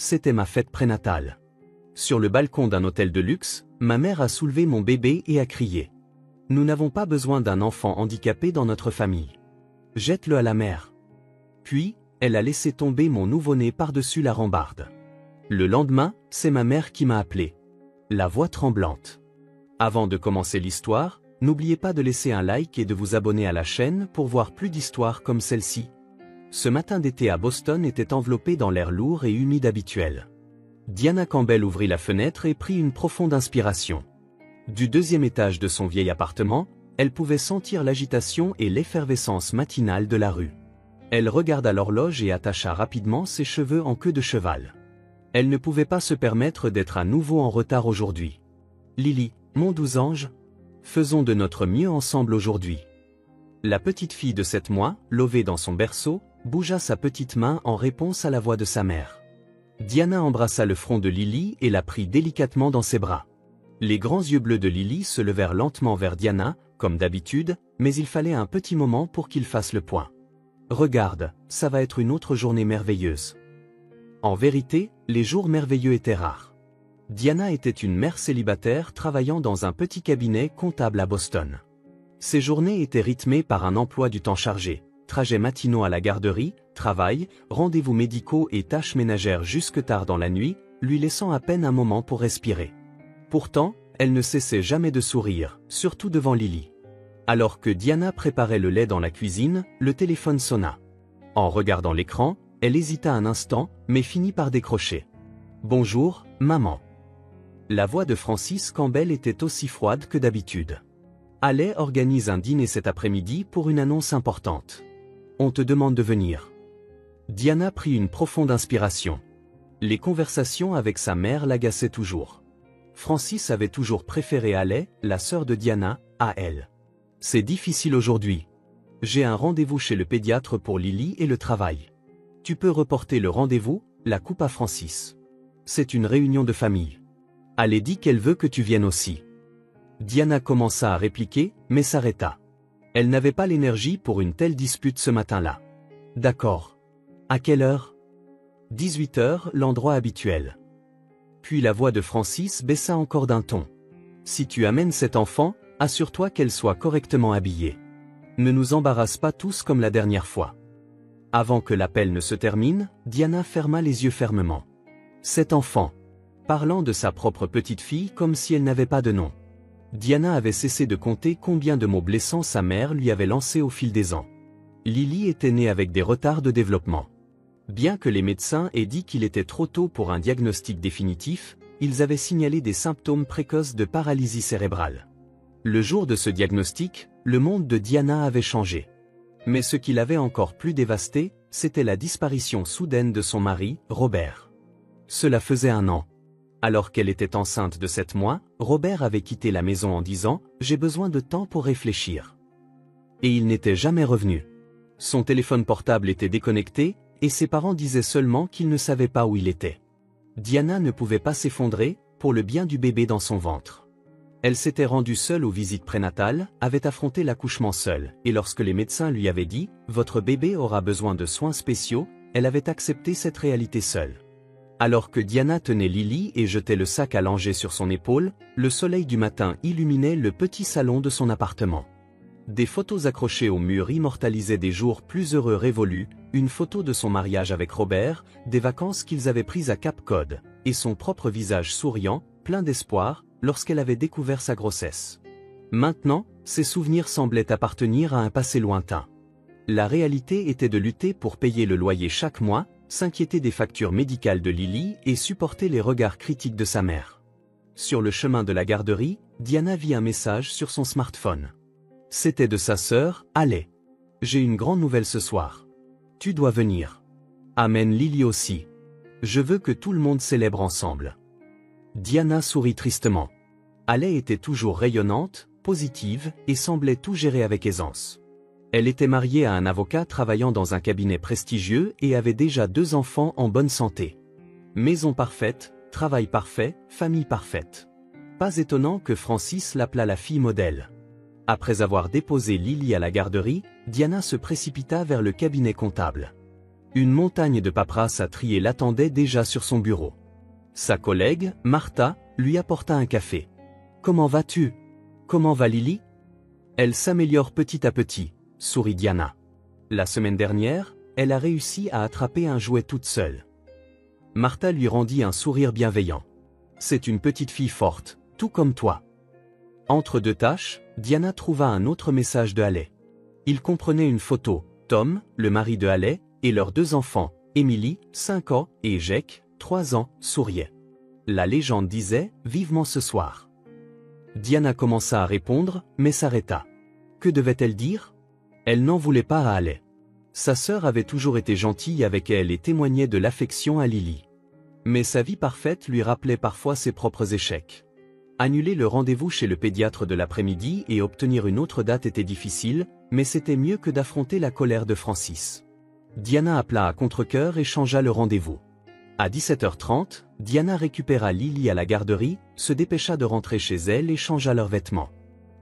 c'était ma fête prénatale. Sur le balcon d'un hôtel de luxe, ma mère a soulevé mon bébé et a crié. Nous n'avons pas besoin d'un enfant handicapé dans notre famille. Jette-le à la mer. Puis, elle a laissé tomber mon nouveau-né par-dessus la rambarde. Le lendemain, c'est ma mère qui m'a appelé. La voix tremblante. Avant de commencer l'histoire, n'oubliez pas de laisser un like et de vous abonner à la chaîne pour voir plus d'histoires comme celle-ci. Ce matin d'été à Boston était enveloppé dans l'air lourd et humide habituel. Diana Campbell ouvrit la fenêtre et prit une profonde inspiration. Du deuxième étage de son vieil appartement, elle pouvait sentir l'agitation et l'effervescence matinale de la rue. Elle regarda l'horloge et attacha rapidement ses cheveux en queue de cheval. Elle ne pouvait pas se permettre d'être à nouveau en retard aujourd'hui. Lily, mon doux ange, faisons de notre mieux ensemble aujourd'hui. La petite fille de 7 mois, levée dans son berceau, bougea sa petite main en réponse à la voix de sa mère. Diana embrassa le front de Lily et la prit délicatement dans ses bras. Les grands yeux bleus de Lily se levèrent lentement vers Diana, comme d'habitude, mais il fallait un petit moment pour qu'ils fassent le point. Regarde, ça va être une autre journée merveilleuse. En vérité, les jours merveilleux étaient rares. Diana était une mère célibataire travaillant dans un petit cabinet comptable à Boston. Ses journées étaient rythmées par un emploi du temps chargé, trajets matinaux à la garderie, travail, rendez-vous médicaux et tâches ménagères jusque tard dans la nuit, lui laissant à peine un moment pour respirer. Pourtant, elle ne cessait jamais de sourire, surtout devant Lily. Alors que Diana préparait le lait dans la cuisine, le téléphone sonna. En regardant l'écran, elle hésita un instant, mais finit par décrocher. « Bonjour, maman. » La voix de Francis Campbell était aussi froide que d'habitude. « Allez organise un dîner cet après-midi pour une annonce importante. On te demande de venir. » Diana prit une profonde inspiration. Les conversations avec sa mère l'agaçaient toujours. Francis avait toujours préféré Haley, la sœur de Diana, à elle. « C'est difficile aujourd'hui. J'ai un rendez-vous chez le pédiatre pour Lily et le travail. Tu peux reporter le rendez-vous, la coupe à Francis. C'est une réunion de famille. Haley dit qu'elle veut que tu viennes aussi. » Diana commença à répliquer, mais s'arrêta. Elle n'avait pas l'énergie pour une telle dispute ce matin-là. « D'accord. À quelle heure ? » 18 h, l'endroit habituel. Puis la voix de Francis baissa encore d'un ton. « Si tu amènes cet enfant, assure-toi qu'elle soit correctement habillée. Ne nous embarrasse pas tous comme la dernière fois. » Avant que l'appel ne se termine, Diana ferma les yeux fermement. Cet enfant. Parlant de sa propre petite fille comme si elle n'avait pas de nom. Diana avait cessé de compter combien de mots blessants sa mère lui avait lancés au fil des ans. Lily était née avec des retards de développement. Bien que les médecins aient dit qu'il était trop tôt pour un diagnostic définitif, ils avaient signalé des symptômes précoces de paralysie cérébrale. Le jour de ce diagnostic, le monde de Diana avait changé. Mais ce qui l'avait encore plus dévastée, c'était la disparition soudaine de son mari, Robert. Cela faisait 1 an. Alors qu'elle était enceinte de 7 mois, Robert avait quitté la maison en disant « J'ai besoin de temps pour réfléchir ». Et il n'était jamais revenu. Son téléphone portable était déconnecté, et ses parents disaient seulement qu'ils ne savaient pas où il était. Diana ne pouvait pas s'effondrer, pour le bien du bébé dans son ventre. Elle s'était rendue seule aux visites prénatales, avait affronté l'accouchement seule, et lorsque les médecins lui avaient dit « Votre bébé aura besoin de soins spéciaux », elle avait accepté cette réalité seule. Alors que Diana tenait Lily et jetait le sac à langer sur son épaule, le soleil du matin illuminait le petit salon de son appartement. Des photos accrochées au mur immortalisaient des jours plus heureux révolus, une photo de son mariage avec Robert, des vacances qu'ils avaient prises à Cap Cod, et son propre visage souriant, plein d'espoir, lorsqu'elle avait découvert sa grossesse. Maintenant, ces souvenirs semblaient appartenir à un passé lointain. La réalité était de lutter pour payer le loyer chaque mois, s'inquiéter des factures médicales de Lily et supporter les regards critiques de sa mère. Sur le chemin de la garderie, Diana vit un message sur son smartphone. C'était de sa sœur, Haley. « J'ai une grande nouvelle ce soir. Tu dois venir. Amène Lily aussi. Je veux que tout le monde célèbre ensemble. » Diana sourit tristement. Haley était toujours rayonnante, positive, et semblait tout gérer avec aisance. Elle était mariée à un avocat travaillant dans un cabinet prestigieux et avait déjà 2 enfants en bonne santé. Maison parfaite, travail parfait, famille parfaite. Pas étonnant que Francis l'appelât la fille modèle. Après avoir déposé Lily à la garderie, Diana se précipita vers le cabinet comptable. Une montagne de paperasse à trier l'attendait déjà sur son bureau. Sa collègue, Martha, lui apporta un café. « Comment vas-tu? Comment va Lily ?» « Elle s'améliore petit à petit », sourit Diana. La semaine dernière, elle a réussi à attraper un jouet toute seule. Martha lui rendit un sourire bienveillant. « C'est une petite fille forte, tout comme toi. » Entre deux tâches, Diana trouva un autre message de Haley. Il comprenait une photo, Tom, le mari de Haley, et leurs deux enfants, Emily, 5 ans, et Jake, 3 ans, souriaient. La légende disait « Vivement ce soir ». Diana commença à répondre, mais s'arrêta. Que devait-elle dire? Elle n'en voulait pas à Haley. Sa sœur avait toujours été gentille avec elle et témoignait de l'affection à Lily. Mais sa vie parfaite lui rappelait parfois ses propres échecs. Annuler le rendez-vous chez le pédiatre de l'après-midi et obtenir une autre date était difficile, mais c'était mieux que d'affronter la colère de Francis. Diana appela à contre-cœur et changea le rendez-vous. À 17h30, Diana récupéra Lily à la garderie, se dépêcha de rentrer chez elle et changea leurs vêtements.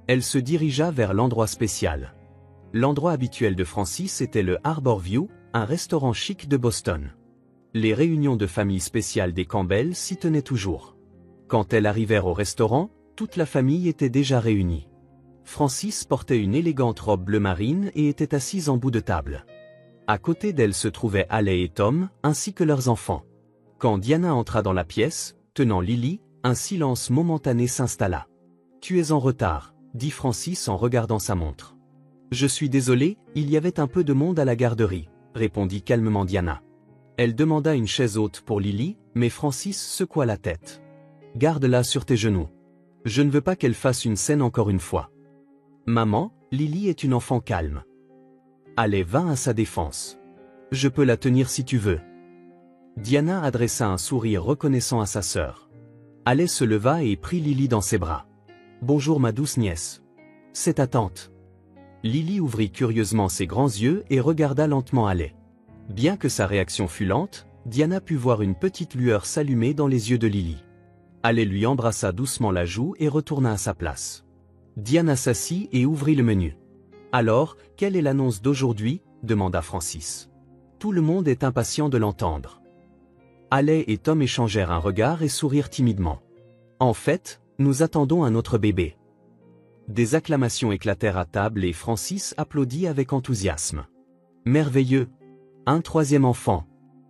Elle se dirigea vers l'endroit spécial. L'endroit habituel de Francis était le Harborview, un restaurant chic de Boston. Les réunions de famille spéciales des Campbell s'y tenaient toujours. Quand elles arrivèrent au restaurant, toute la famille était déjà réunie. Francis portait une élégante robe bleu marine et était assise en bout de table. À côté d'elle se trouvaient Haley et Tom, ainsi que leurs enfants. Quand Diana entra dans la pièce, tenant Lily, un silence momentané s'installa. « Tu es en retard », dit Francis en regardant sa montre. « Je suis désolé, il y avait un peu de monde à la garderie », répondit calmement Diana. Elle demanda une chaise haute pour Lily, mais Francis secoua la tête. « Garde-la sur tes genoux. Je ne veux pas qu'elle fasse une scène encore une fois. »« Maman, Lily est une enfant calme. » Haley vint à sa défense. « Je peux la tenir si tu veux. » Diana adressa un sourire reconnaissant à sa sœur. Haley se leva et prit Lily dans ses bras. « Bonjour ma douce nièce. C'est ta tante. » Lily ouvrit curieusement ses grands yeux et regarda lentement Haley. Bien que sa réaction fût lente, Diana put voir une petite lueur s'allumer dans les yeux de Lily. Haley lui embrassa doucement la joue et retourna à sa place. Diana s'assit et ouvrit le menu. « Alors, quelle est l'annonce d'aujourd'hui » demanda Francis. « Tout le monde est impatient de l'entendre. » Haley et Tom échangèrent un regard et sourirent timidement. « En fait, nous attendons un autre bébé. » Des acclamations éclatèrent à table et Francis applaudit avec enthousiasme. « Merveilleux! Un troisième enfant!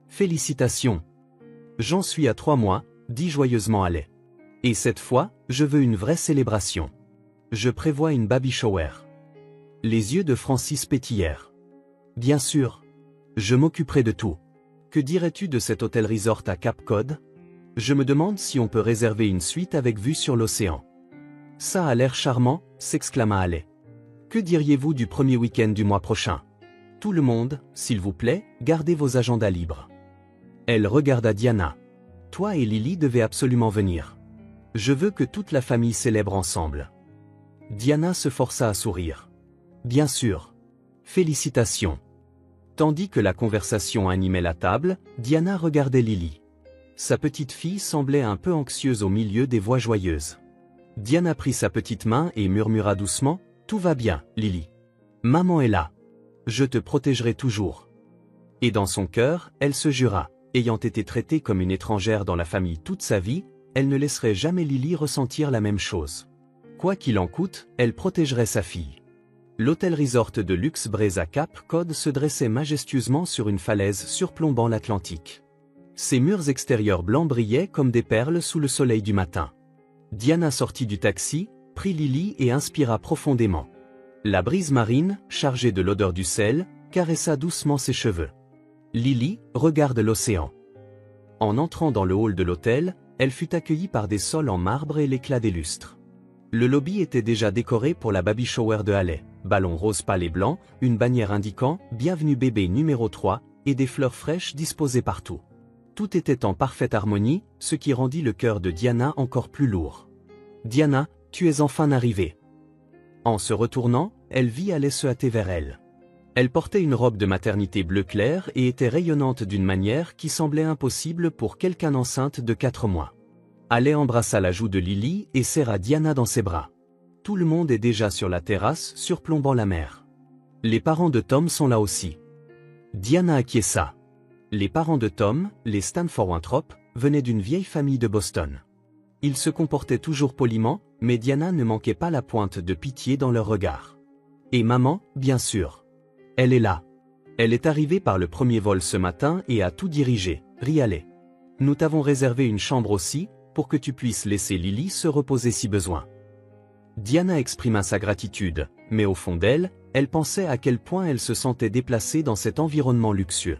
Félicitations! J'en suis à 3 mois, dit joyeusement Haley. Et cette fois, je veux une vraie célébration. Je prévois une baby shower. » Les yeux de Francis pétillèrent. « Bien sûr. Je m'occuperai de tout. Que dirais-tu de cet hôtel-resort à Cape Cod? Je me demande si on peut réserver une suite avec vue sur l'océan. » Ça a l'air charmant, s'exclama Haley. Que diriez-vous du premier week-end du mois prochain? Tout le monde, s'il vous plaît, gardez vos agendas libres. Elle regarda Diana. Toi et Lily devez absolument venir. Je veux que toute la famille célèbre ensemble. Diana se força à sourire. Bien sûr. Félicitations. Tandis que la conversation animait la table, Diana regardait Lily. Sa petite fille semblait un peu anxieuse au milieu des voix joyeuses. Diana prit sa petite main et murmura doucement, « Tout va bien, Lily. Maman est là. Je te protégerai toujours. » Et dans son cœur, elle se jura, ayant été traitée comme une étrangère dans la famille toute sa vie, elle ne laisserait jamais Lily ressentir la même chose. Quoi qu'il en coûte, elle protégerait sa fille. L'hôtel-resort de luxe Breeza Cape Cod se dressait majestueusement sur une falaise surplombant l'Atlantique. Ses murs extérieurs blancs brillaient comme des perles sous le soleil du matin. Diana sortit du taxi, prit Lily et inspira profondément. La brise marine, chargée de l'odeur du sel, caressa doucement ses cheveux. Lily, regarde l'océan. En entrant dans le hall de l'hôtel, elle fut accueillie par des sols en marbre et l'éclat des lustres. Le lobby était déjà décoré pour la baby shower de Haley, ballon rose pâle et blanc, une bannière indiquant « Bienvenue bébé numéro 3 » et des fleurs fraîches disposées partout. Tout était en parfaite harmonie, ce qui rendit le cœur de Diana encore plus lourd. « Diana, tu es enfin arrivée. » En se retournant, elle vit Haley se hâter vers elle. Elle portait une robe de maternité bleu clair et était rayonnante d'une manière qui semblait impossible pour quelqu'un enceinte de 4 mois. Haley embrassa la joue de Lily et serra Diana dans ses bras. Tout le monde est déjà sur la terrasse surplombant la mer. Les parents de Tom sont là aussi. Diana acquiesça. Les parents de Tom, les Stanford Winthrop, venaient d'une vieille famille de Boston. Ils se comportaient toujours poliment, mais Diana ne manquait pas la pointe de pitié dans leur regard. Et maman, bien sûr. Elle est là. Elle est arrivée par le premier vol ce matin et a tout dirigé, rialait. Nous t'avons réservé une chambre aussi, pour que tu puisses laisser Lily se reposer si besoin. Diana exprima sa gratitude, mais au fond d'elle, elle pensait à quel point elle se sentait déplacée dans cet environnement luxueux.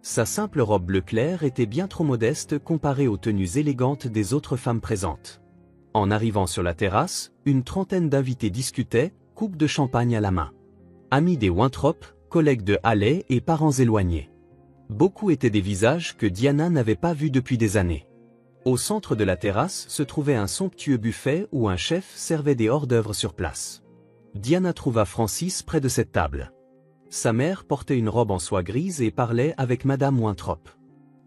Sa simple robe bleu clair était bien trop modeste comparée aux tenues élégantes des autres femmes présentes. En arrivant sur la terrasse, une trentaine d'invités discutaient, coupe de champagne à la main. Amis des Winthrop, collègues de Halley et parents éloignés. Beaucoup étaient des visages que Diana n'avait pas vus depuis des années. Au centre de la terrasse se trouvait un somptueux buffet où un chef servait des hors-d'œuvre sur place. Diana trouva Francis près de cette table. Sa mère portait une robe en soie grise et parlait avec Madame Winthrop.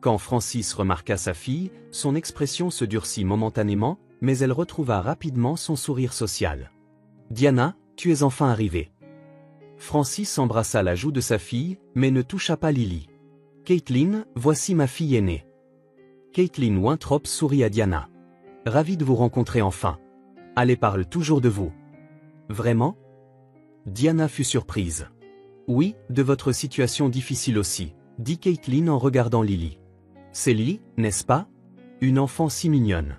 Quand Francis remarqua sa fille, son expression se durcit momentanément, mais elle retrouva rapidement son sourire social. « Diana, tu es enfin arrivée. » Francis embrassa la joue de sa fille, mais ne toucha pas Lily. « Caitlin, voici ma fille aînée. » Caitlin Winthrop sourit à Diana. « Ravie de vous rencontrer enfin. Allez parle toujours de vous. » « Vraiment ?» Diana fut surprise. « Oui, de votre situation difficile aussi, » dit Caitlin en regardant Lily. « C'est Lily, n'est-ce pas? Une enfant si mignonne. »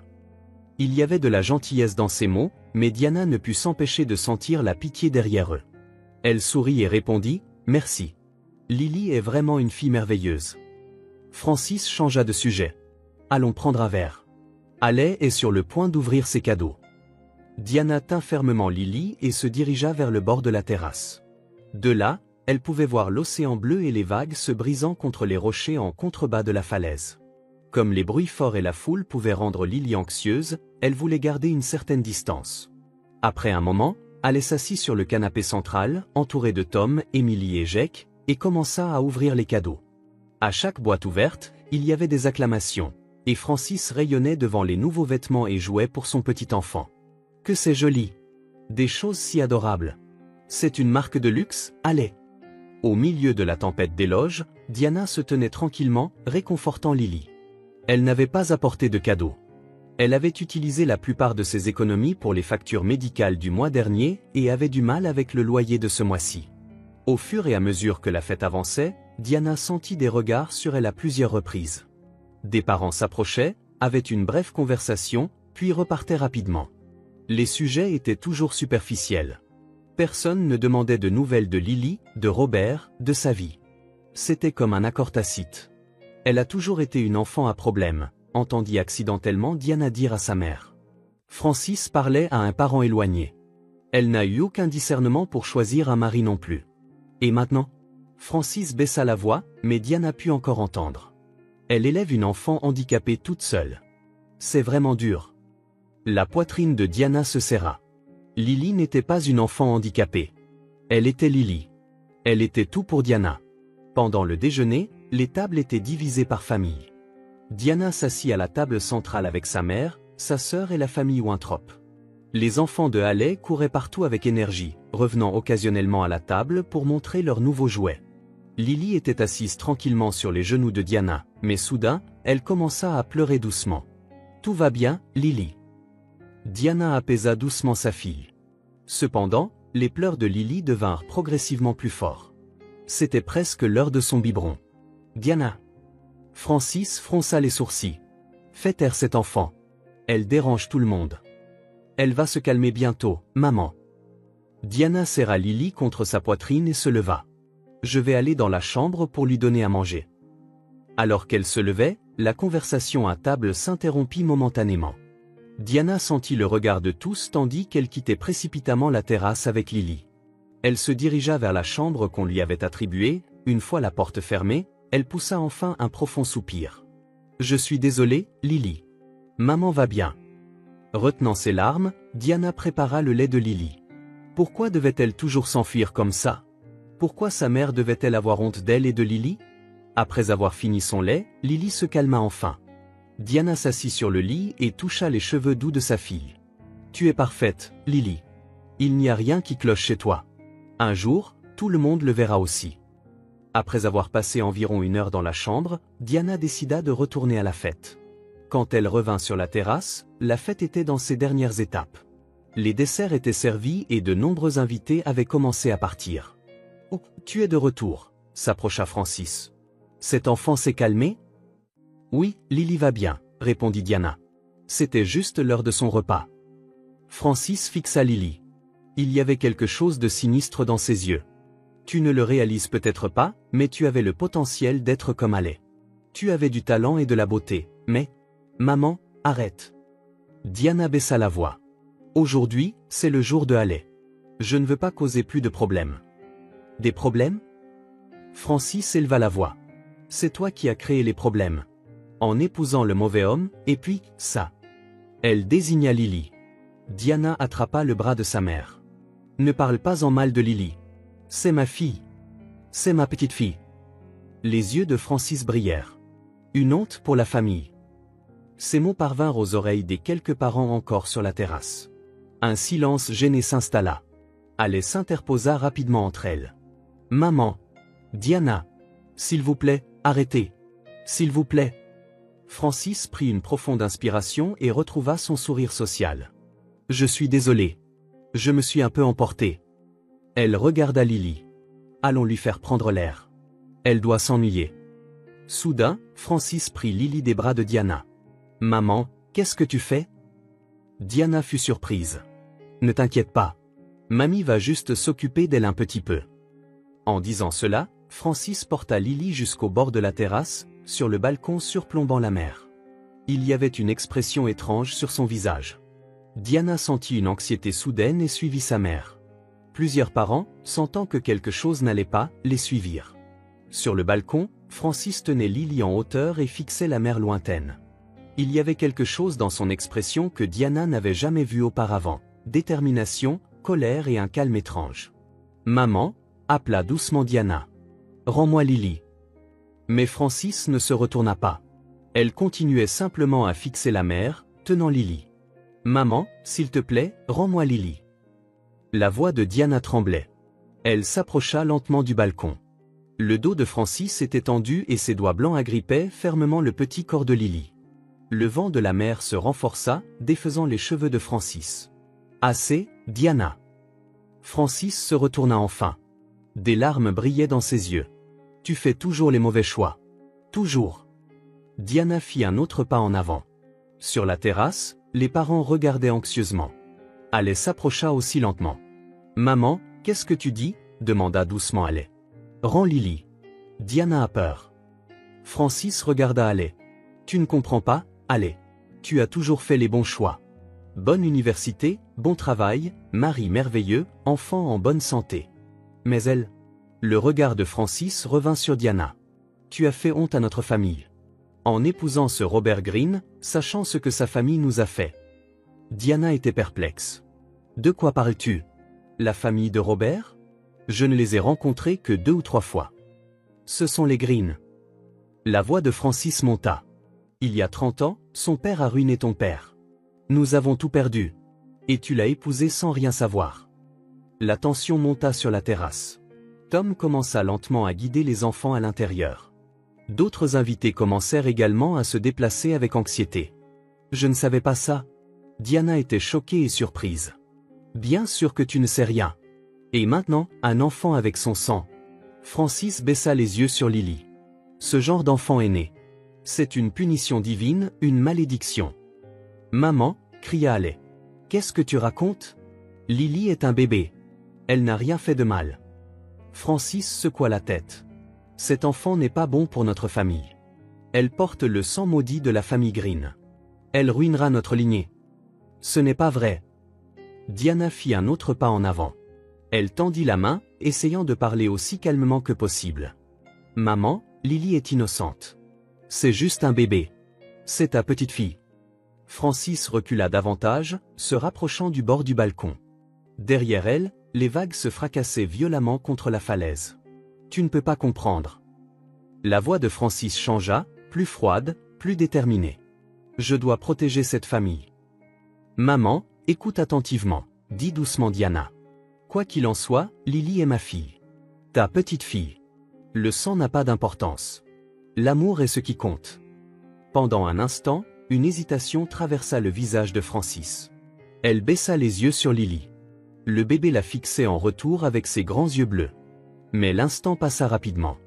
Il y avait de la gentillesse dans ces mots, mais Diana ne put s'empêcher de sentir la pitié derrière eux. Elle sourit et répondit « Merci. Lily est vraiment une fille merveilleuse. » Francis changea de sujet. « Allons prendre un verre. » Halley est sur le point d'ouvrir ses cadeaux. Diana tint fermement Lily et se dirigea vers le bord de la terrasse. De là, elle pouvait voir l'océan bleu et les vagues se brisant contre les rochers en contrebas de la falaise. Comme les bruits forts et la foule pouvaient rendre Lily anxieuse, elle voulait garder une certaine distance. Après un moment, Halley s'assit sur le canapé central, entouré de Tom, Emily et Jake, et commença à ouvrir les cadeaux. À chaque boîte ouverte, il y avait des acclamations, et Francis rayonnait devant les nouveaux vêtements et jouets pour son petit enfant. Que c'est joli! Des choses si adorables! C'est une marque de luxe, Halley. Au milieu de la tempête d'éloges, Diana se tenait tranquillement, réconfortant Lily. Elle n'avait pas apporté de cadeau. Elle avait utilisé la plupart de ses économies pour les factures médicales du mois dernier et avait du mal avec le loyer de ce mois-ci. Au fur et à mesure que la fête avançait, Diana sentit des regards sur elle à plusieurs reprises. Des parents s'approchaient, avaient une brève conversation, puis repartaient rapidement. Les sujets étaient toujours superficiels. Personne ne demandait de nouvelles de Lily, de Robert, de sa vie. C'était comme un accord tacite. Elle a toujours été une enfant à problème, entendit accidentellement Diana dire à sa mère. Francis parlait à un parent éloigné. Elle n'a eu aucun discernement pour choisir un mari non plus. Et maintenant? Francis baissa la voix, mais Diana put encore entendre. Elle élève une enfant handicapée toute seule. C'est vraiment dur. La poitrine de Diana se serra. Lily n'était pas une enfant handicapée. Elle était Lily. Elle était tout pour Diana. Pendant le déjeuner, les tables étaient divisées par famille. Diana s'assit à la table centrale avec sa mère, sa sœur et la famille Winthrop. Les enfants de Halley couraient partout avec énergie, revenant occasionnellement à la table pour montrer leurs nouveaux jouets. Lily était assise tranquillement sur les genoux de Diana, mais soudain, elle commença à pleurer doucement. « Tout va bien, Lily. » Diana apaisa doucement sa fille. Cependant, les pleurs de Lily devinrent progressivement plus forts. C'était presque l'heure de son biberon. « Diana !» Francis fronça les sourcils. « Fais taire cet enfant. Elle dérange tout le monde. Elle va se calmer bientôt, maman. » Diana serra Lily contre sa poitrine et se leva. « Je vais aller dans la chambre pour lui donner à manger. » Alors qu'elle se levait, la conversation à table s'interrompit momentanément. Diana sentit le regard de tous tandis qu'elle quittait précipitamment la terrasse avec Lily. Elle se dirigea vers la chambre qu'on lui avait attribuée. Une fois la porte fermée, elle poussa enfin un profond soupir. « Je suis désolée, Lily. Maman va bien. » Retenant ses larmes, Diana prépara le lait de Lily. Pourquoi devait-elle toujours s'enfuir comme ça? Pourquoi sa mère devait-elle avoir honte d'elle et de Lily? Après avoir fini son lait, Lily se calma enfin. Diana s'assit sur le lit et toucha les cheveux doux de sa fille. « Tu es parfaite, Lily. Il n'y a rien qui cloche chez toi. Un jour, tout le monde le verra aussi. » Après avoir passé environ 1 heure dans la chambre, Diana décida de retourner à la fête. Quand elle revint sur la terrasse, la fête était dans ses dernières étapes. Les desserts étaient servis et de nombreux invités avaient commencé à partir. « Oh, tu es de retour », s'approcha Francis. « Cet enfant s'est calmé ?»« Oui, Lily va bien », répondit Diana. C'était juste l'heure de son repas. Francis fixa Lily. Il y avait quelque chose de sinistre dans ses yeux. Tu ne le réalises peut-être pas, mais tu avais le potentiel d'être comme Alec. Tu avais du talent et de la beauté, mais... Maman, arrête. Diana baissa la voix. Aujourd'hui, c'est le jour de Alec. Je ne veux pas causer plus de problèmes. Des problèmes? Francis éleva la voix. C'est toi qui as créé les problèmes. En épousant le mauvais homme, et puis, ça. Elle désigna Lily. Diana attrapa le bras de sa mère. Ne parle pas en mal de Lily. C'est ma fille. C'est ma petite fille. Les yeux de Francis brillèrent. Une honte pour la famille. Ces mots parvinrent aux oreilles des quelques parents encore sur la terrasse. Un silence gêné s'installa. Alec s'interposa rapidement entre elles. Maman. Diana. S'il vous plaît, arrêtez. S'il vous plaît. Francis prit une profonde inspiration et retrouva son sourire social. Je suis désolé. Je me suis un peu emporté. Elle regarda Lily. Allons lui faire prendre l'air. Elle doit s'ennuyer. Soudain, Francis prit Lily des bras de Diana. Maman, qu'est-ce que tu fais? Diana fut surprise. Ne t'inquiète pas. Mamie va juste s'occuper d'elle un petit peu. En disant cela, Francis porta Lily jusqu'au bord de la terrasse, sur le balcon surplombant la mer. Il y avait une expression étrange sur son visage. Diana sentit une anxiété soudaine et suivit sa mère. Plusieurs parents, sentant que quelque chose n'allait pas, les suivirent. Sur le balcon, Francis tenait Lily en hauteur et fixait la mer lointaine. Il y avait quelque chose dans son expression que Diana n'avait jamais vu auparavant. Détermination, colère et un calme étrange. « Maman » appela doucement Diana. « Rends-moi Lily. » Mais Francis ne se retourna pas. Elle continuait simplement à fixer la mer, tenant Lily. « Maman, s'il te plaît, rends-moi Lily. » La voix de Diana tremblait. Elle s'approcha lentement du balcon. Le dos de Francis était tendu et ses doigts blancs agrippaient fermement le petit corps de Lily. Le vent de la mer se renforça, défaisant les cheveux de Francis. « Assez, Diana. » Francis se retourna enfin. Des larmes brillaient dans ses yeux. « Tu fais toujours les mauvais choix. Toujours. » Diana fit un autre pas en avant. Sur la terrasse, les parents regardaient anxieusement. Alec s'approcha aussi lentement. « Maman, qu'est-ce que tu dis ?» demanda doucement Alec. « Rends Lily. » Diana a peur. Francis regarda Alec. « Tu ne comprends pas, Alec. Tu as toujours fait les bons choix. Bonne université, bon travail, mari merveilleux, enfant en bonne santé. Mais elle... » Le regard de Francis revint sur Diana. « Tu as fait honte à notre famille. En épousant ce Robert Greene, sachant ce que sa famille nous a fait. » Diana était perplexe. « De quoi parles-tu? La famille de Robert? Je ne les ai rencontrés que 2 ou 3 fois. Ce sont les Greene. » La voix de Francis monta. « Il y a 30 ans, son père a ruiné ton père. Nous avons tout perdu. Et tu l'as épousé sans rien savoir. » La tension monta sur la terrasse. Tom commença lentement à guider les enfants à l'intérieur. D'autres invités commencèrent également à se déplacer avec anxiété. « Je ne savais pas ça. » Diana était choquée et surprise. « Bien sûr que tu ne sais rien. Et maintenant, un enfant avec son sang. » Francis baissa les yeux sur Lily. « Ce genre d'enfant est né. C'est une punition divine, une malédiction. »« Maman » cria Alec. « Qu'est-ce que tu racontes? Lily est un bébé. Elle n'a rien fait de mal. » Francis secoua la tête. « Cet enfant n'est pas bon pour notre famille. Elle porte le sang maudit de la famille Greene. Elle ruinera notre lignée. » « Ce n'est pas vrai. » Diana fit un autre pas en avant. Elle tendit la main, essayant de parler aussi calmement que possible. « Maman, Lily est innocente. C'est juste un bébé. C'est ta petite fille. » Francis recula davantage, se rapprochant du bord du balcon. Derrière elle, les vagues se fracassaient violemment contre la falaise. « Tu ne peux pas comprendre. » La voix de Francis changea, plus froide, plus déterminée. « Je dois protéger cette famille. » « Maman, écoute attentivement, » dit doucement Diana. « Quoi qu'il en soit, Lily est ma fille. Ta petite fille. Le sang n'a pas d'importance. L'amour est ce qui compte. Pendant un instant, une hésitation traversa le visage de Francis. Elle baissa les yeux sur Lily. Le bébé la fixait en retour avec ses grands yeux bleus. Mais l'instant passa rapidement.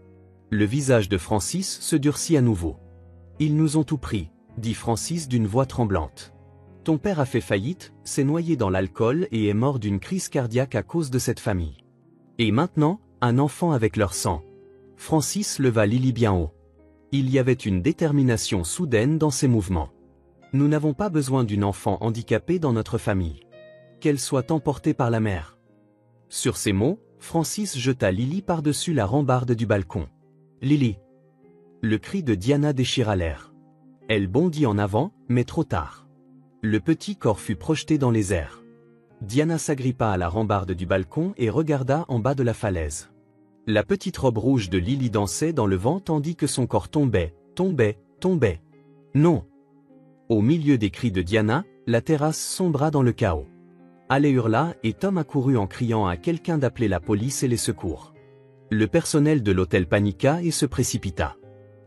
Le visage de Francis se durcit à nouveau. « Ils nous ont tout pris », dit Francis d'une voix tremblante. « Ton père a fait faillite, s'est noyé dans l'alcool et est mort d'une crise cardiaque à cause de cette famille. Et maintenant, un enfant avec leur sang. » Francis leva Lily bien haut. Il y avait une détermination soudaine dans ses mouvements. « Nous n'avons pas besoin d'une enfant handicapée dans notre famille. Qu'elle soit emportée par la mer. » Sur ces mots, Francis jeta Lily par-dessus la rambarde du balcon. « Lily !» Le cri de Diana déchira l'air. Elle bondit en avant, mais trop tard. Le petit corps fut projeté dans les airs. Diana s'agrippa à la rambarde du balcon et regarda en bas de la falaise. La petite robe rouge de Lily dansait dans le vent tandis que son corps tombait, tombait, tombait. Non! Au milieu des cris de Diana, la terrasse sombra dans le chaos. Allez hurla et Tom accourut en criant à quelqu'un d'appeler la police et les secours. Le personnel de l'hôtel paniqua et se précipita.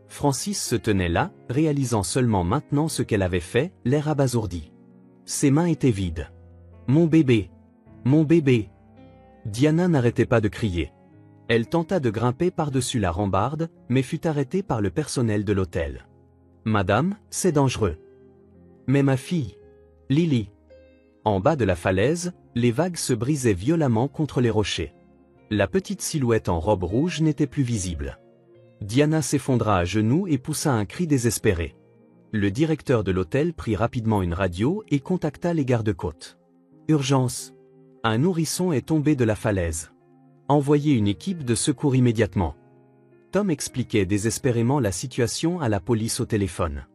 Francis se tenait là, réalisant seulement maintenant ce qu'elle avait fait, l'air abasourdi. Ses mains étaient vides. « Mon bébé! Mon bébé !» Diana n'arrêtait pas de crier. Elle tenta de grimper par-dessus la rambarde, mais fut arrêtée par le personnel de l'hôtel. « Madame, c'est dangereux. »« Mais ma fille, Lily !» En bas de la falaise, les vagues se brisaient violemment contre les rochers. La petite silhouette en robe rouge n'était plus visible. Diana s'effondra à genoux et poussa un cri désespéré. Le directeur de l'hôtel prit rapidement une radio et contacta les gardes-côtes. « Urgence! Un nourrisson est tombé de la falaise. Envoyez une équipe de secours immédiatement. » Tom expliquait désespérément la situation à la police au téléphone.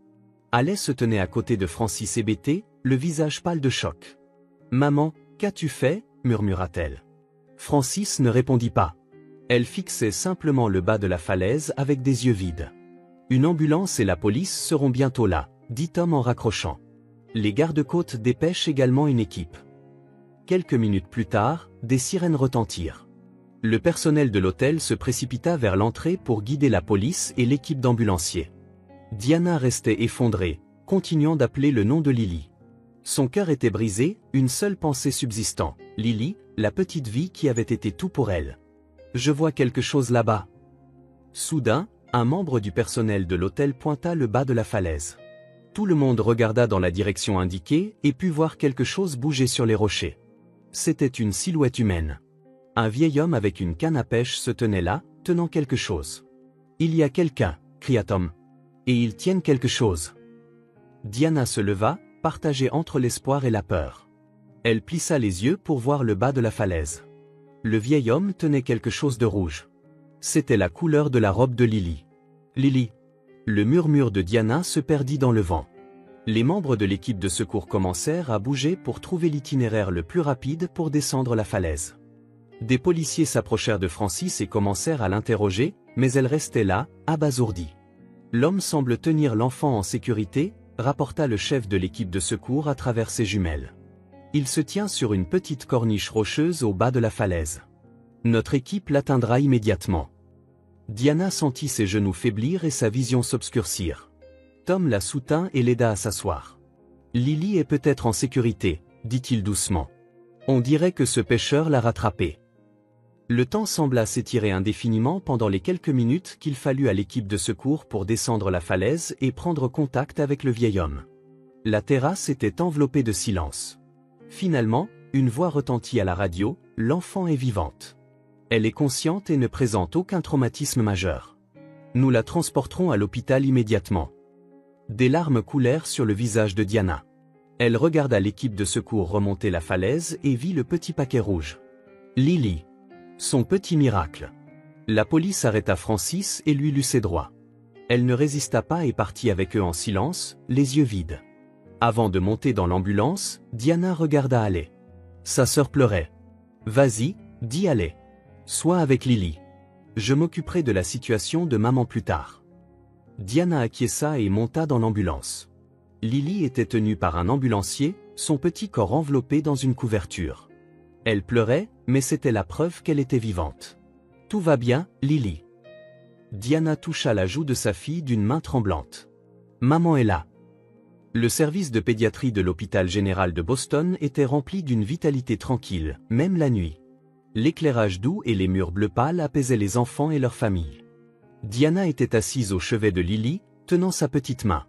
Alice se tenait à côté de Francis hébété, le visage pâle de choc. « Maman, qu'as-tu fait ?» murmura-t-elle. Francis ne répondit pas. Elle fixait simplement le bas de la falaise avec des yeux vides. « Une ambulance et la police seront bientôt là, » dit Tom en raccrochant. Les gardes-côtes dépêchent également une équipe. Quelques minutes plus tard, des sirènes retentirent. Le personnel de l'hôtel se précipita vers l'entrée pour guider la police et l'équipe d'ambulanciers. Diana restait effondrée, continuant d'appeler le nom de Lily. Son cœur était brisé, une seule pensée subsistant. Lily, la petite vie qui avait été tout pour elle. « Je vois quelque chose là-bas. » Soudain, un membre du personnel de l'hôtel pointa le bas de la falaise. Tout le monde regarda dans la direction indiquée et put voir quelque chose bouger sur les rochers. C'était une silhouette humaine. Un vieil homme avec une canne à pêche se tenait là, tenant quelque chose. « Il y a quelqu'un !» cria Tom. « Et ils tiennent quelque chose. » Diana se leva, partagée entre l'espoir et la peur. Elle plissa les yeux pour voir le bas de la falaise. Le vieil homme tenait quelque chose de rouge. C'était la couleur de la robe de Lily. « Lily !» Le murmure de Diana se perdit dans le vent. Les membres de l'équipe de secours commencèrent à bouger pour trouver l'itinéraire le plus rapide pour descendre la falaise. Des policiers s'approchèrent de Francis et commencèrent à l'interroger, mais elle restait là, abasourdie. « L'homme semble tenir l'enfant en sécurité », rapporta le chef de l'équipe de secours à travers ses jumelles. « Il se tient sur une petite corniche rocheuse au bas de la falaise. Notre équipe l'atteindra immédiatement. » Diana sentit ses genoux faiblir et sa vision s'obscurcir. Tom la soutint et l'aida à s'asseoir. « Lily est peut-être en sécurité, » dit-il doucement. « On dirait que ce pêcheur l'a rattrapée. » Le temps sembla s'étirer indéfiniment pendant les quelques minutes qu'il fallut à l'équipe de secours pour descendre la falaise et prendre contact avec le vieil homme. La terrasse était enveloppée de silence. Finalement, une voix retentit à la radio, « L'enfant est vivante. Elle est consciente et ne présente aucun traumatisme majeur. Nous la transporterons à l'hôpital immédiatement. » Des larmes coulèrent sur le visage de Diana. Elle regarda l'équipe de secours remonter la falaise et vit le petit paquet rouge. Lily. Son petit miracle. La police arrêta Francis et lui lut ses droits. Elle ne résista pas et partit avec eux en silence, les yeux vides. Avant de monter dans l'ambulance, Diana regarda Haley. Sa sœur pleurait. « Vas-y, dit Haley. Sois avec Lily. Je m'occuperai de la situation de maman plus tard. » Diana acquiesça et monta dans l'ambulance. Lily était tenue par un ambulancier, son petit corps enveloppé dans une couverture. Elle pleurait, mais c'était la preuve qu'elle était vivante. « Tout va bien, Lily. Diana toucha la joue de sa fille d'une main tremblante. Maman est là. Le service de pédiatrie de l'hôpital général de Boston était rempli d'une vitalité tranquille, même la nuit. L'éclairage doux et les murs bleu pâle apaisaient les enfants et leurs familles. Diana était assise au chevet de Lily, tenant sa petite main.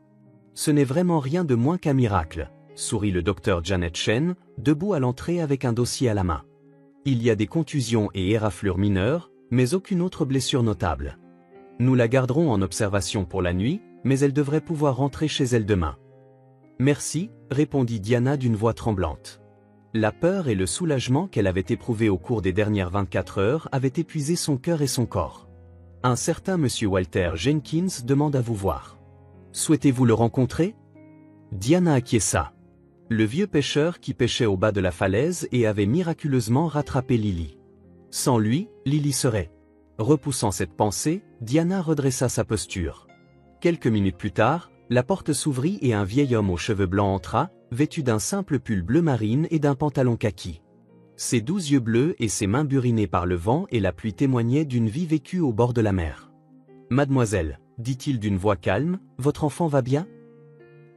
Ce n'est vraiment rien de moins qu'un miracle, sourit le docteur Janet Chen, debout à l'entrée avec un dossier à la main. Il y a des contusions et éraflures mineures, mais aucune autre blessure notable. Nous la garderons en observation pour la nuit, mais elle devrait pouvoir rentrer chez elle demain. Merci, répondit Diana d'une voix tremblante. La peur et le soulagement qu'elle avait éprouvés au cours des dernières 24 heures avaient épuisé son cœur et son corps. Un certain monsieur Walter Jenkins demande à vous voir. Souhaitez-vous le rencontrer? Diana acquiesça. Le vieux pêcheur qui pêchait au bas de la falaise et avait miraculeusement rattrapé Lily. Sans lui, Lily serait. Repoussant cette pensée, Diana redressa sa posture. Quelques minutes plus tard, la porte s'ouvrit et un vieil homme aux cheveux blancs entra, vêtu d'un simple pull bleu marine et d'un pantalon kaki. Ses 12 yeux bleus et ses mains burinés par le vent et la pluie témoignaient d'une vie vécue au bord de la mer. « Mademoiselle, dit-il d'une voix calme, votre enfant va bien ?»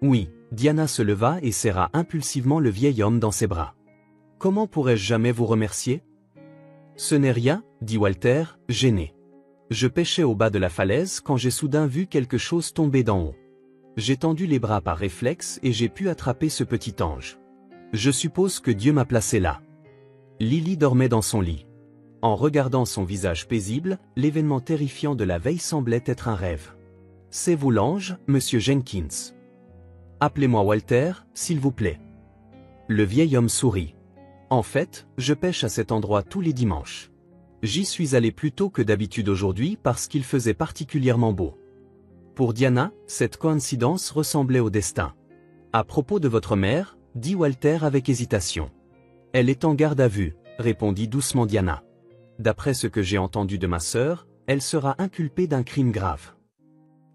Oui, Diana se leva et serra impulsivement le vieil homme dans ses bras. « Comment pourrais-je jamais vous remercier ?»« Ce n'est rien, » dit Walter, gêné. « Je pêchais au bas de la falaise quand j'ai soudain vu quelque chose tomber d'en haut. J'ai tendu les bras par réflexe et j'ai pu attraper ce petit ange. Je suppose que Dieu m'a placé là. » Lily dormait dans son lit. En regardant son visage paisible, l'événement terrifiant de la veille semblait être un rêve. « C'est vous l'ange, monsieur Jenkins. Appelez-moi Walter, s'il vous plaît. » Le vieil homme sourit. « En fait, je pêche à cet endroit tous les dimanches. J'y suis allé plus tôt que d'habitude aujourd'hui parce qu'il faisait particulièrement beau. » Pour Diana, cette coïncidence ressemblait au destin. « À propos de votre mère, » dit Walter avec hésitation. « Elle est en garde à vue, » répondit doucement Diana. « D'après ce que j'ai entendu de ma sœur, elle sera inculpée d'un crime grave. »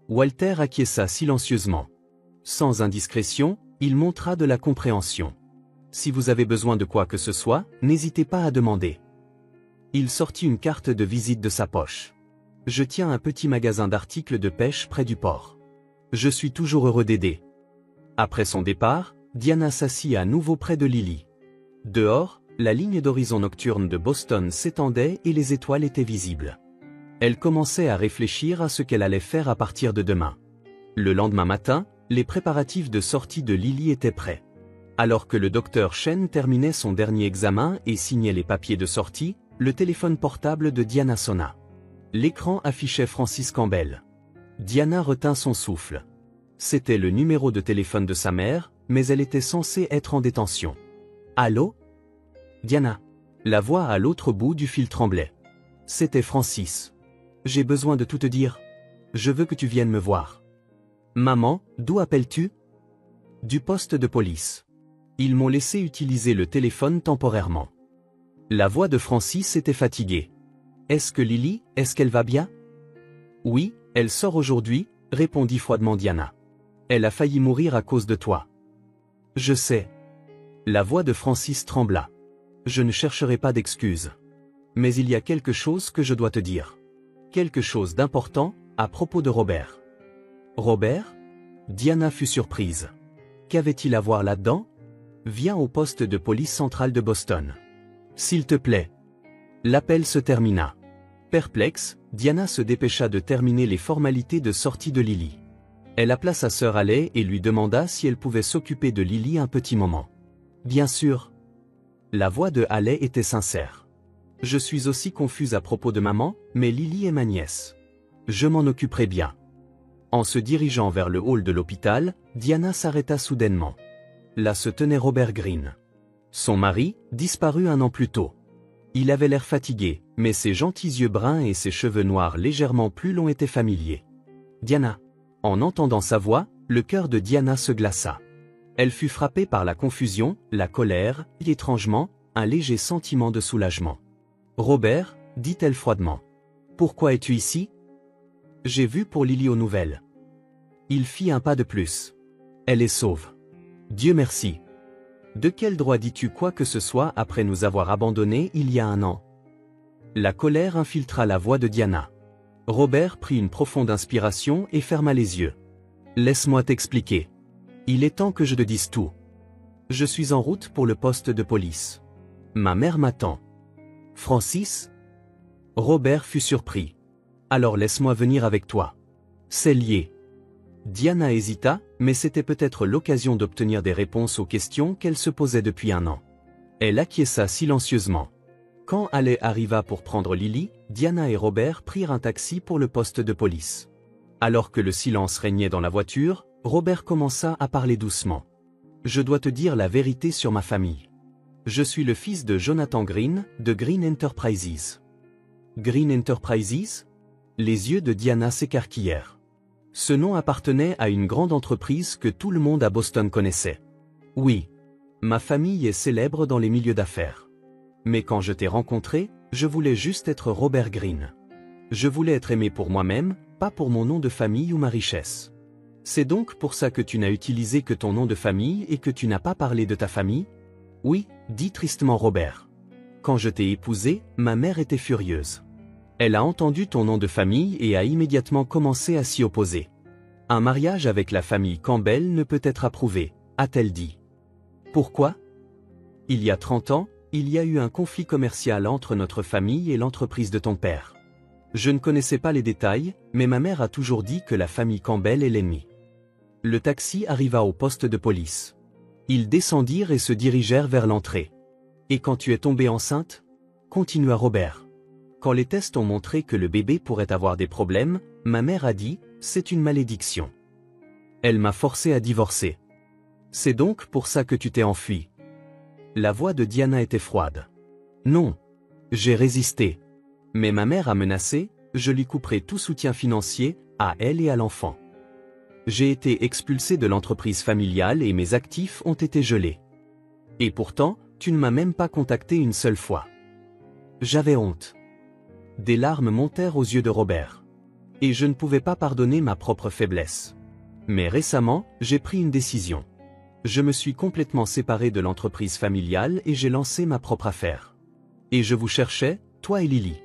Walter acquiesça silencieusement. Sans indiscrétion, il montra de la compréhension. « Si vous avez besoin de quoi que ce soit, n'hésitez pas à demander. » Il sortit une carte de visite de sa poche. « Je tiens un petit magasin d'articles de pêche près du port. Je suis toujours heureux d'aider. » Après son départ, Diana s'assit à nouveau près de Lily. Dehors, la ligne d'horizon nocturne de Boston s'étendait et les étoiles étaient visibles. Elle commençait à réfléchir à ce qu'elle allait faire à partir de demain. Le lendemain matin, les préparatifs de sortie de Lily étaient prêts. Alors que le docteur Chen terminait son dernier examen et signait les papiers de sortie, le téléphone portable de Diana sonna. L'écran affichait Francis Campbell. Diana retint son souffle. C'était le numéro de téléphone de sa mère, mais elle était censée être en détention. « Allô ? Diana ?» La voix à l'autre bout du fil tremblait. C'était Francis. « J'ai besoin de tout te dire. Je veux que tu viennes me voir. »« Maman, d'où appelles-tu ?»« Du poste de police. Ils m'ont laissé utiliser le téléphone temporairement. » La voix de Francis était fatiguée. « Est-ce qu'elle va bien ?»« Oui, elle sort aujourd'hui, » répondit froidement Diana. « Elle a failli mourir à cause de toi. »« Je sais. » La voix de Francis trembla. « Je ne chercherai pas d'excuses. Mais il y a quelque chose que je dois te dire. Quelque chose d'important, à propos de Robert. »« Robert ?» Diana fut surprise. « Qu'avait-il à voir là-dedans ? Viens au poste de police centrale de Boston. S'il te plaît. » L'appel se termina. Perplexe, Diana se dépêcha de terminer les formalités de sortie de Lily. Elle appela sa sœur Haley et lui demanda si elle pouvait s'occuper de Lily un petit moment. « Bien sûr. » La voix de Haley était sincère. « Je suis aussi confuse à propos de maman, mais Lily est ma nièce. Je m'en occuperai bien. » En se dirigeant vers le hall de l'hôpital, Diana s'arrêta soudainement. Là se tenait Robert Greene. Son mari, disparu un an plus tôt. Il avait l'air fatigué, mais ses gentils yeux bruns et ses cheveux noirs légèrement plus longs étaient familiers. « Diana !» En entendant sa voix, le cœur de Diana se glaça. Elle fut frappée par la confusion, la colère, et étrangement, un léger sentiment de soulagement. « Robert » dit-elle froidement. « Pourquoi es-tu ici ?»« J'ai vu pour Lily aux nouvelles. » Il fit un pas de plus. « Elle est sauve. Dieu merci. » « De quel droit dis-tu quoi que ce soit après nous avoir abandonnés il y a un an ?» La colère infiltra la voix de Diana. « Robert prit une profonde inspiration et ferma les yeux. Laisse-moi t'expliquer. Il est temps que je te dise tout. Je suis en route pour le poste de police. Ma mère m'attend. Francis? Robert fut surpris. Alors laisse-moi venir avec toi. C'est lié. Diana hésita, mais c'était peut-être l'occasion d'obtenir des réponses aux questions qu'elle se posait depuis un an. Elle acquiesça silencieusement. Quand Haley arriva pour prendre Lily, Diana et Robert prirent un taxi pour le poste de police. Alors que le silence régnait dans la voiture, Robert commença à parler doucement. Je dois te dire la vérité sur ma famille. Je suis le fils de Jonathan Green, de Green Enterprises. Green Enterprises? Les yeux de Diana s'écarquillèrent. Ce nom appartenait à une grande entreprise que tout le monde à Boston connaissait. Oui. Ma famille est célèbre dans les milieux d'affaires. Mais quand je t'ai rencontré, je voulais juste être Robert Green. Je voulais être aimé pour moi-même, pas pour mon nom de famille ou ma richesse. C'est donc pour ça que tu n'as utilisé que ton nom de famille et que tu n'as pas parlé de ta famille? Oui, dit tristement Robert. Quand je t'ai épousé, ma mère était furieuse. Elle a entendu ton nom de famille et a immédiatement commencé à s'y opposer. Un mariage avec la famille Campbell ne peut être approuvé, a-t-elle dit. Pourquoi? Il y a 30 ans, il y a eu un conflit commercial entre notre famille et l'entreprise de ton père. Je ne connaissais pas les détails, mais ma mère a toujours dit que la famille Campbell est l'ennemi. Le taxi arriva au poste de police. Ils descendirent et se dirigèrent vers l'entrée. Et quand tu es tombée enceinte? Continua Robert. Quand les tests ont montré que le bébé pourrait avoir des problèmes, ma mère a dit, c'est une malédiction. Elle m'a forcé à divorcer. C'est donc pour ça que tu t'es enfui. La voix de Diana était froide. Non. J'ai résisté. Mais ma mère a menacé, je lui couperai tout soutien financier, à elle et à l'enfant. J'ai été expulsé de l'entreprise familiale et mes actifs ont été gelés. Et pourtant, tu ne m'as même pas contacté une seule fois. J'avais honte. Des larmes montèrent aux yeux de Robert. Et je ne pouvais pas pardonner ma propre faiblesse. Mais récemment, j'ai pris une décision. Je me suis complètement séparé de l'entreprise familiale et j'ai lancé ma propre affaire. Et je vous cherchais, toi et Lily.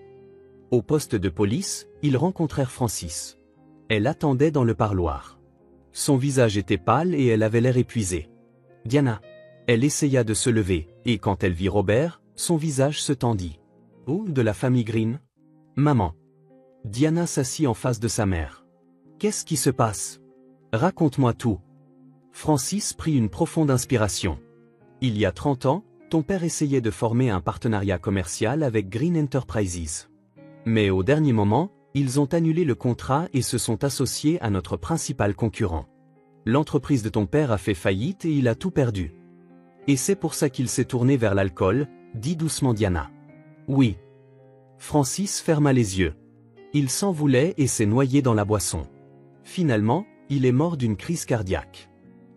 Au poste de police, ils rencontrèrent Francis. Elle attendait dans le parloir. Son visage était pâle et elle avait l'air épuisée. Diana. Elle essaya de se lever, et quand elle vit Robert, son visage se tendit. Oh, de la famille Green? Maman. Diana s'assit en face de sa mère. Qu'est-ce qui se passe? Raconte-moi tout. Francis prit une profonde inspiration. Il y a 30 ans, ton père essayait de former un partenariat commercial avec Green Enterprises. Mais au dernier moment, ils ont annulé le contrat et se sont associés à notre principal concurrent. L'entreprise de ton père a fait faillite et il a tout perdu. Et c'est pour ça qu'il s'est tourné vers l'alcool, dit doucement Diana. Oui. Francis ferma les yeux. Il s'en voulait et s'est noyé dans la boisson. Finalement, il est mort d'une crise cardiaque.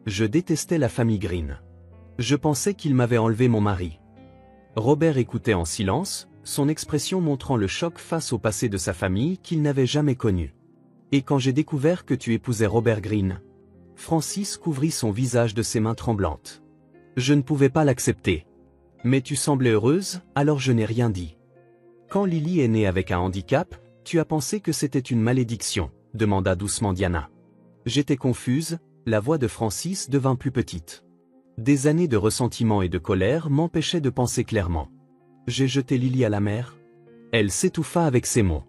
Je détestais la famille Green. Je pensais qu'il m'avait enlevé mon mari. Robert écoutait en silence, son expression montrant le choc face au passé de sa famille qu'il n'avait jamais connu. Et quand j'ai découvert que tu épousais Robert Green? Francis couvrit son visage de ses mains tremblantes. Je ne pouvais pas l'accepter. Mais tu semblais heureuse, alors je n'ai rien dit. Quand Lily est née avec un handicap, tu as pensé que c'était une malédiction, demanda doucement Diana. J'étais confuse, la voix de Francis devint plus petite. Des années de ressentiment et de colère m'empêchaient de penser clairement. J'ai jeté Lily à la mer? Elle s'étouffa avec ces mots.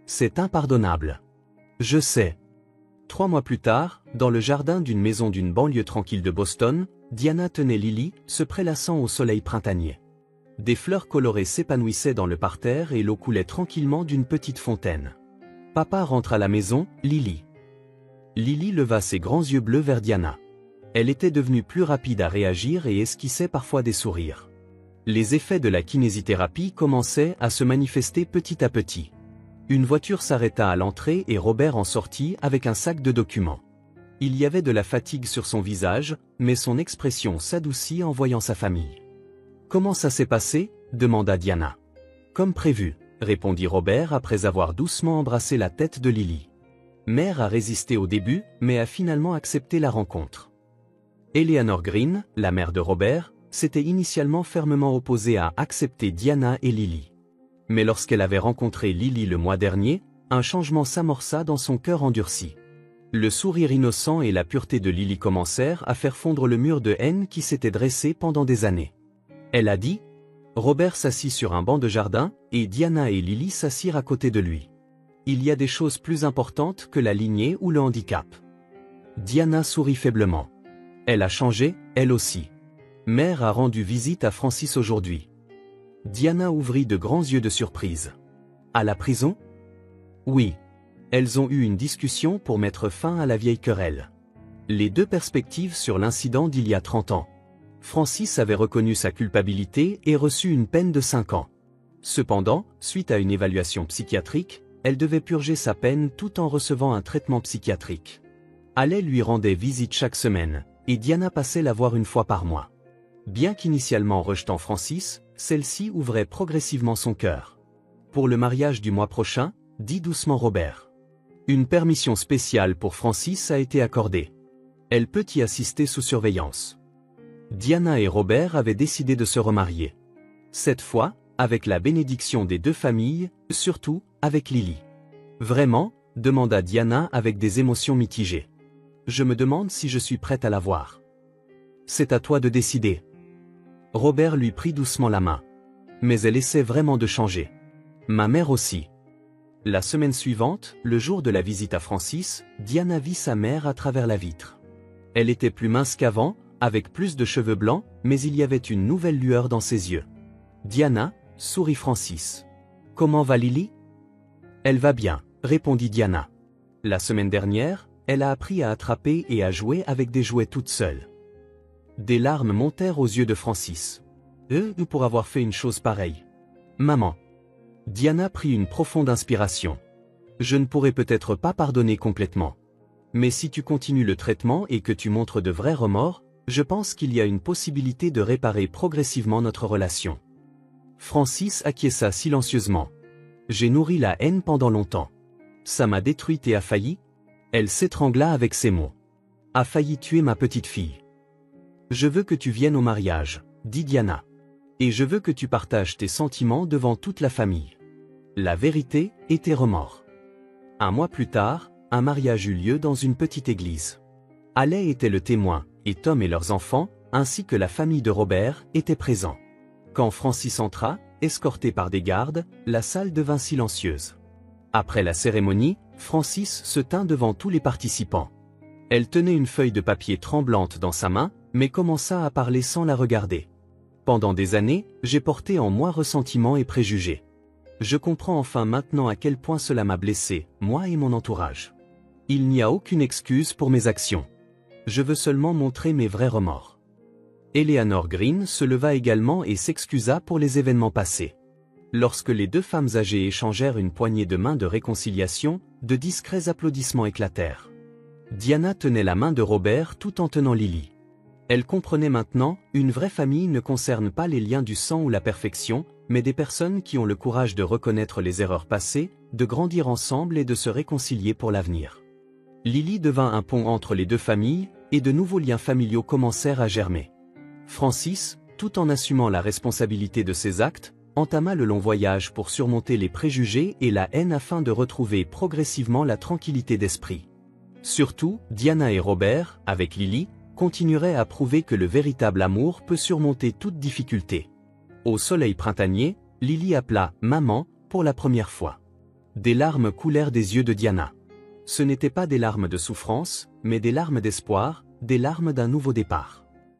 C'est impardonnable. Je sais. 3 mois plus tard, dans le jardin d'une maison d'une banlieue tranquille de Boston, Diana tenait Lily, se prélassant au soleil printanier. Des fleurs colorées s'épanouissaient dans le parterre et l'eau coulait tranquillement d'une petite fontaine. Papa rentre à la maison, Lily. Lily leva ses grands yeux bleus vers Diana. Elle était devenue plus rapide à réagir et esquissait parfois des sourires. Les effets de la kinésithérapie commençaient à se manifester petit à petit. Une voiture s'arrêta à l'entrée et Robert en sortit avec un sac de documents. Il y avait de la fatigue sur son visage, mais son expression s'adoucit en voyant sa famille. « Comment ça s'est passé ?» demanda Diana. « Comme prévu, » répondit Robert après avoir doucement embrassé la tête de Lily. Mère a résisté au début, mais a finalement accepté la rencontre. Eleanor Green, la mère de Robert, s'était initialement fermement opposée à accepter Diana et Lily. Mais lorsqu'elle avait rencontré Lily le mois dernier, un changement s'amorça dans son cœur endurci. Le sourire innocent et la pureté de Lily commencèrent à faire fondre le mur de haine qui s'était dressé pendant des années. Elle a dit. Robert s'assit sur un banc de jardin, et Diana et Lily s'assirent à côté de lui. Il y a des choses plus importantes que la lignée ou le handicap. Diana sourit faiblement. Elle a changé, elle aussi. Mère a rendu visite à Francis aujourd'hui. Diana ouvrit de grands yeux de surprise. À la prison? Oui. Elles ont eu une discussion pour mettre fin à la vieille querelle. Les deux perspectives sur l'incident d'il y a 30 ans. Francis avait reconnu sa culpabilité et reçu une peine de 5 ans. Cependant, suite à une évaluation psychiatrique, elle devait purger sa peine tout en recevant un traitement psychiatrique. Allais lui rendait visite chaque semaine, et Diana passait la voir une fois par mois. Bien qu'initialement rejetant Francis, celle-ci ouvrait progressivement son cœur. Pour le mariage du mois prochain, dit doucement Robert. Une permission spéciale pour Francis a été accordée. Elle peut y assister sous surveillance. Diana et Robert avaient décidé de se remarier. Cette fois, avec la bénédiction des deux familles, surtout avec Lily. Vraiment? Demanda Diana avec des émotions mitigées. Je me demande si je suis prête à la voir. C'est à toi de décider. Robert lui prit doucement la main. Mais elle essaie vraiment de changer. Ma mère aussi. La semaine suivante, le jour de la visite à Francis, Diana vit sa mère à travers la vitre. Elle était plus mince qu'avant, avec plus de cheveux blancs, mais il y avait une nouvelle lueur dans ses yeux. Diana, sourit Francis. Comment va Lily? Elle va bien, répondit Diana. La semaine dernière, elle a appris à attraper et à jouer avec des jouets toute seule. Des larmes montèrent aux yeux de Francis. Pour avoir fait une chose pareille. Maman. Diana prit une profonde inspiration. Je ne pourrai peut-être pas pardonner complètement. Mais si tu continues le traitement et que tu montres de vrais remords, je pense qu'il y a une possibilité de réparer progressivement notre relation. Francis acquiesça silencieusement. J'ai nourri la haine pendant longtemps. Ça m'a détruite et a failli. Elle s'étrangla avec ces mots. A failli tuer ma petite fille. Je veux que tu viennes au mariage, dit Diana. Et je veux que tu partages tes sentiments devant toute la famille. La vérité et tes remords. Un mois plus tard, un mariage eut lieu dans une petite église. Allais était le témoin, et Tom et leurs enfants, ainsi que la famille de Robert, étaient présents. Quand Francis entra, escorté par des gardes, la salle devint silencieuse. Après la cérémonie, Francis se tint devant tous les participants. Elle tenait une feuille de papier tremblante dans sa main, mais commença à parler sans la regarder. Pendant des années, j'ai porté en moi ressentiment et préjugés. Je comprends enfin maintenant à quel point cela m'a blessé, moi et mon entourage. Il n'y a aucune excuse pour mes actions. Je veux seulement montrer mes vrais remords. Eleanor Green se leva également et s'excusa pour les événements passés. Lorsque les deux femmes âgées échangèrent une poignée de main de réconciliation, de discrets applaudissements éclatèrent. Diana tenait la main de Robert tout en tenant Lily. Elle comprenait maintenant, une vraie famille ne concerne pas les liens du sang ou la perfection, mais des personnes qui ont le courage de reconnaître les erreurs passées, de grandir ensemble et de se réconcilier pour l'avenir. Lily devint un pont entre les deux familles, et de nouveaux liens familiaux commencèrent à germer. Francis, tout en assumant la responsabilité de ses actes, entama le long voyage pour surmonter les préjugés et la haine afin de retrouver progressivement la tranquillité d'esprit. Surtout, Diana et Robert, avec Lily, continueraient à prouver que le véritable amour peut surmonter toute difficulté. Au soleil printanier, Lily appela « Maman » pour la première fois. Des larmes coulèrent des yeux de Diana. Ce n'étaient pas des larmes de souffrance, mais des larmes d'espoir, des larmes d'un nouveau départ.